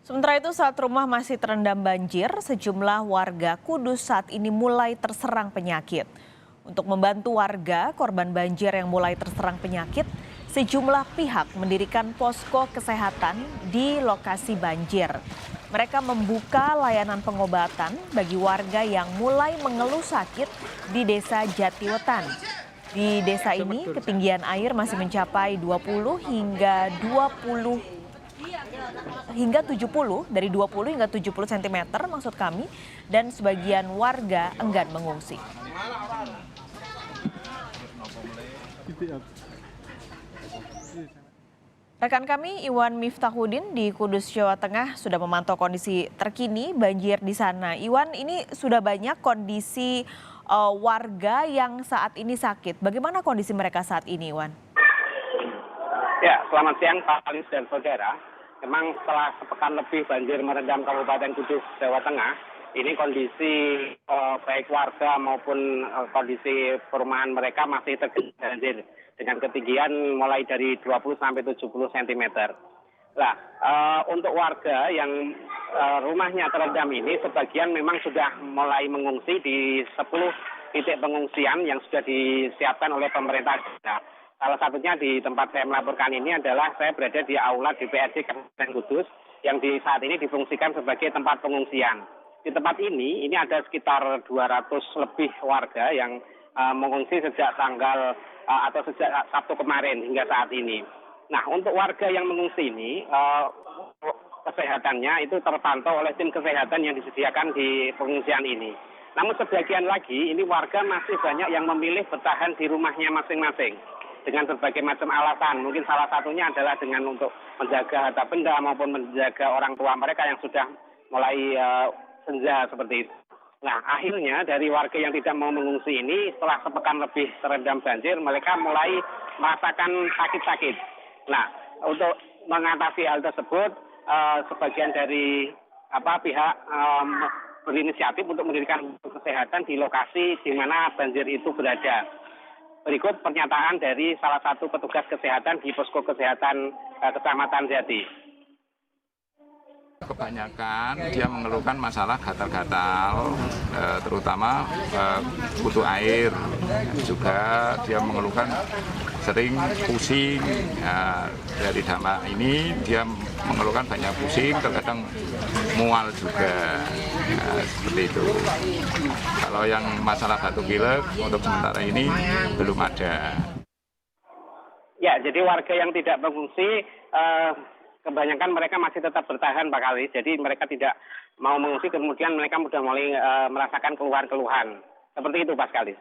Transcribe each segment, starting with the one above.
Sementara itu saat rumah masih terendam banjir, sejumlah warga Kudus saat ini mulai terserang penyakit. Untuk membantu warga korban banjir yang mulai terserang penyakit, sejumlah pihak mendirikan posko kesehatan di lokasi banjir. Mereka membuka layanan pengobatan bagi warga yang mulai mengeluh sakit di Desa Jatiwetan. Di desa ini ketinggian air masih mencapai 20 hingga 70 dari 20 hingga 70 cm maksud kami, dan sebagian warga enggan mengungsi. Rekan kami Iwan Miftahudin di Kudus, Jawa Tengah sudah memantau kondisi terkini banjir di sana. Iwan, ini sudah banyak kondisi warga yang saat ini sakit. Bagaimana kondisi mereka saat ini, Iwan? Ya, selamat siang Pak Alis dan saudara. Memang setelah sepekan lebih banjir merendam Kabupaten Kudus, Jawa Tengah, ini kondisi baik warga maupun kondisi perumahan mereka masih tergenang banjir dengan ketinggian mulai dari 20 sampai 70 cm. Nah, untuk warga yang rumahnya terendam ini sebagian memang sudah mulai mengungsi di 10 titik pengungsian yang sudah disiapkan oleh pemerintah daerah. Salah satunya di tempat saya melaporkan ini adalah saya berada di aula DPRD Kabupaten Kudus yang saat ini difungsikan sebagai tempat pengungsian. Di tempat ini ada sekitar 200 lebih warga yang mengungsi sejak tanggal atau sejak Sabtu kemarin hingga saat ini. Nah, untuk warga yang mengungsi ini, kesehatannya itu terpantau oleh tim kesehatan yang disediakan di pengungsian ini. Namun sebagian lagi, ini warga masih banyak yang memilih bertahan di rumahnya masing-masing dengan berbagai macam alasan. Mungkin salah satunya adalah dengan untuk menjaga harta benda maupun menjaga orang tua mereka yang sudah mulai senja seperti itu. Nah, akhirnya dari warga yang tidak mau mengungsi ini setelah sepekan lebih terendam banjir, mereka mulai merasakan sakit-sakit. Nah, untuk mengatasi hal tersebut, sebagian dari pihak berinisiatif untuk mendirikan kesehatan di lokasi di mana banjir itu berada. Berikut pernyataan dari salah satu petugas kesehatan di posko kesehatan Kecamatan Jati. Kebanyakan dia mengeluhkan masalah gatal-gatal, terutama butuh air. Juga dia mengeluhkan sering pusing. Dari dampak ini dia mengeluhkan banyak pusing, terkadang mual juga. Seperti itu. Kalau yang masalah batuk pilek untuk sementara ini belum ada. Ya, jadi warga yang tidak mengungsi kebanyakan mereka masih tetap bertahan Pak Kalis. Jadi mereka tidak mau mengungsi, kemudian mereka sudah mulai merasakan keluhan-keluhan. Seperti itu Pak Kalis.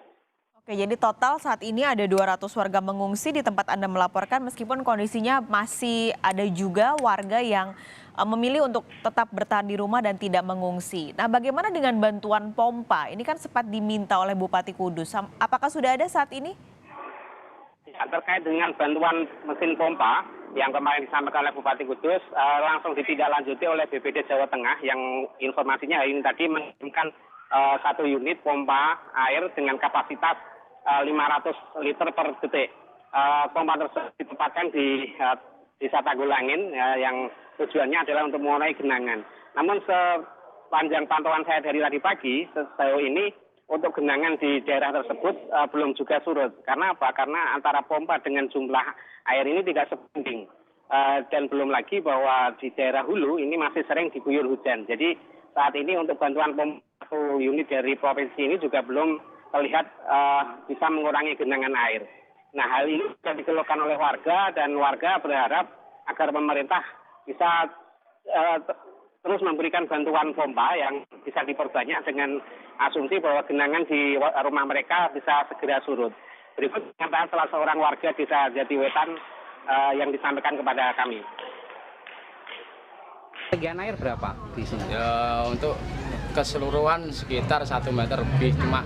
Oke, jadi total saat ini ada 200 warga mengungsi di tempat Anda melaporkan, meskipun kondisinya masih ada juga warga yang memilih untuk tetap bertahan di rumah dan tidak mengungsi. Nah, bagaimana dengan bantuan pompa? Ini kan sempat diminta oleh Bupati Kudus. Apakah sudah ada saat ini? Ya, terkait dengan bantuan mesin pompa yang kemarin disampaikan oleh Bupati Kudus, langsung ditindaklanjuti oleh BPD Jawa Tengah yang informasinya hari ini tadi mengirimkan 1 unit pompa air dengan kapasitas 500 liter per detik. Pompa tersebut ditempatkan di Desa Tanggulangin yang tujuannya adalah untuk mengurangi genangan. Namun sepanjang pantauan saya dari tadi pagi, sejauh ini untuk genangan di daerah tersebut belum juga surut. Karena apa? Karena antara pompa dengan jumlah air ini tidak sebanding. Dan belum lagi bahwa di daerah hulu ini masih sering diguyur hujan. Jadi saat ini untuk bantuan pompa 1 unit dari provinsi ini juga belum terlihat bisa mengurangi genangan air. Nah, hal ini sudah dikeluhkan oleh warga dan warga berharap agar pemerintah bisa terus memberikan bantuan pompa yang bisa diperbanyak dengan asumsi bahwa genangan di rumah mereka bisa segera surut. Berikut pernyataan salah seorang warga Desa Jatiwetan yang disampaikan kepada kami. Ketinggian air berapa di sini? Ya, untuk keseluruhan sekitar 1 meter lebih, cuma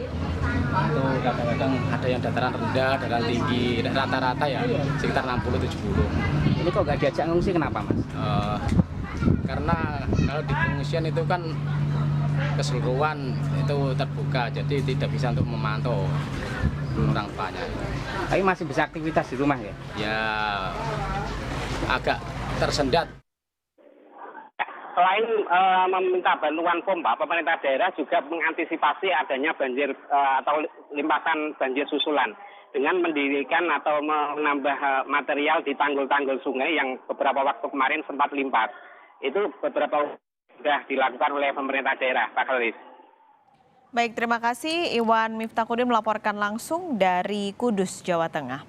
untuk kadang-kadang ada yang dataran rendah, dataran tinggi, rata-rata ya sekitar 60-70. Ini kok nggak diajak ngungsi, kenapa Mas? Karena kalau di pengungsian itu kan keseluruhan itu terbuka, jadi tidak bisa untuk memantau orang banyak. Tapi masih bisa aktivitas di rumah ya? Ya agak tersendat. selain meminta bantuan pompa, pemerintah daerah juga mengantisipasi adanya banjir atau limpasan banjir susulan dengan mendirikan atau menambah material di tanggul-tanggul sungai yang beberapa waktu kemarin sempat limpas. Itu beberapa sudah dilakukan oleh pemerintah daerah, Pak Khalis. Baik, terima kasih Iwan Miftahudin melaporkan langsung dari Kudus, Jawa Tengah.